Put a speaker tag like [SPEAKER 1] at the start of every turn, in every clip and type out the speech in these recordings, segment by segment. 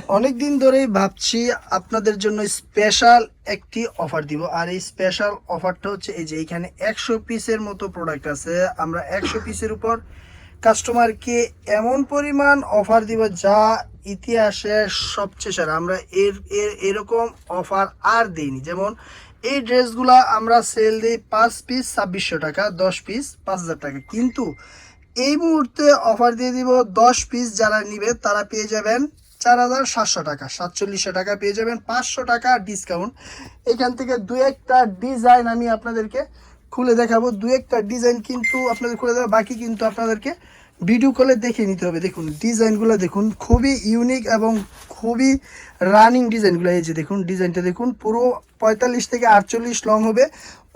[SPEAKER 1] অনেক দিন ধরেই ভাবছি আপনাদের জন্য স্পেশাল একটি অফার দিব। আর এই স্পেশাল অফারটা হচ্ছে এই যে এখানে 100 পিসের মতো প্রোডাক্ট আছে। আমরা 100 পিসের উপর কাস্টমারকে এমন পরিমাণ অফার দিব যা ইতিহাসে সবচেয়ে সেরা। আমরা এরকম অফার আর দিইনি। যেমন এই ড্রেসগুলা আমরা সেল দিই 5 পিস 2600 টাকা, 10 পিস 5000 টাকা। কিন্তু এই মুহূর্তে অফার দিয়ে দিব 10 পিস যারা নিবে তারা পেয়ে যাবেন 4700 টাকা, 4700 টাকা পেয়ে যাবেন, 500 টাকা ডিসকাউন্ট। এখান থেকে দু একটা ডিজাইন আমি আপনাদেরকে খুলে দেখাবো। দু একটা ডিজাইন কিন্তু আপনাদের খুলে দেবো, বাকি কিন্তু আপনাদেরকে ভিডিও কলে দেখে নিতে হবে। দেখুন ডিজাইনগুলো দেখুন, খুবই ইউনিক এবং খুবই রানিং ডিজাইনগুলো। এই যে দেখুন ডিজাইনটা দেখুন, পুরো 45 থেকে 48 লং হবে,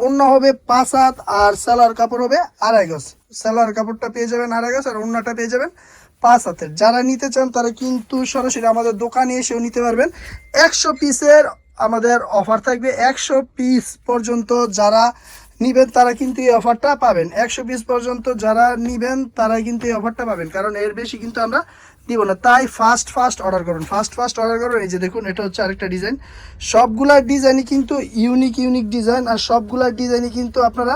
[SPEAKER 1] ওড়না হবে 5 হাত, আর সালোয়ার কাপড় হবে 2.5 গজ। সালোয়ার কাপড়টা পেয়ে যাবেন 2.5 গজ, আর ওড়নাটা পেয়ে যাবেন 5 হাতের। যারা নিতে চান তারা কিন্তু সরাসরি আমাদের দোকানে এসেও নিতে পারবেন। 100 পিসের আমাদের অফার থাকবে। 100 পিস পর্যন্ত যারা নিবেন তারা কিন্তু এই অফারটা পাবেন। 100 পিস পর্যন্ত যারা নিবেন তারা কিন্তু এই অফারটা পাবেন, কারণ এর বেশি কিন্তু আমরা দিব না। তাই ফাস্ট অর্ডার করুন, ফাস্ট অর্ডার করুন। এই যে দেখুন এটা হচ্ছে আরেকটা ডিজাইন। সবগুলা ডিজাইনই কিন্তু ইউনিক ডিজাইন, আর সবগুলা ডিজাইনই কিন্তু আপনারা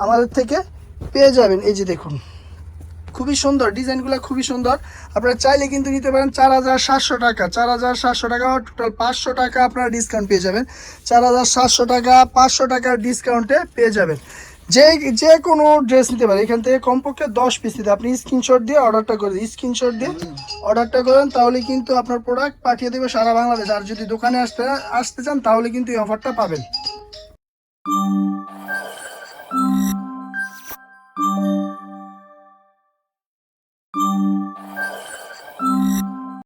[SPEAKER 1] আমাদের থেকে পেয়ে যাবেন। এই যে দেখুন খুবই সুন্দর ডিজাইনগুলো, খুবই সুন্দর। আপনারা চাইলে কিন্তু নিতে পারেন 4700 টাকা, 4700 টাকা, টোটাল 500 টাকা আপনারা ডিসকাউন্ট পেয়ে যাবেন। 4700 টাকা 500 টাকার ডিসকাউন্টে পেয়ে যাবেন। যে কোনো ড্রেস নিতে পারেন এখান থেকে, কমপক্ষে 10 পিস নিতে। আপনি স্ক্রিনশট দিয়ে অর্ডারটা করে দিন, স্ক্রিনশট দিয়ে অর্ডারটা করেন, তাহলে কিন্তু আপনার প্রোডাক্ট পাঠিয়ে দেবে সারা বাংলাদেশ। আর যদি দোকানে আসতে চান তাহলে কিন্তু এই অফারটা পাবেন।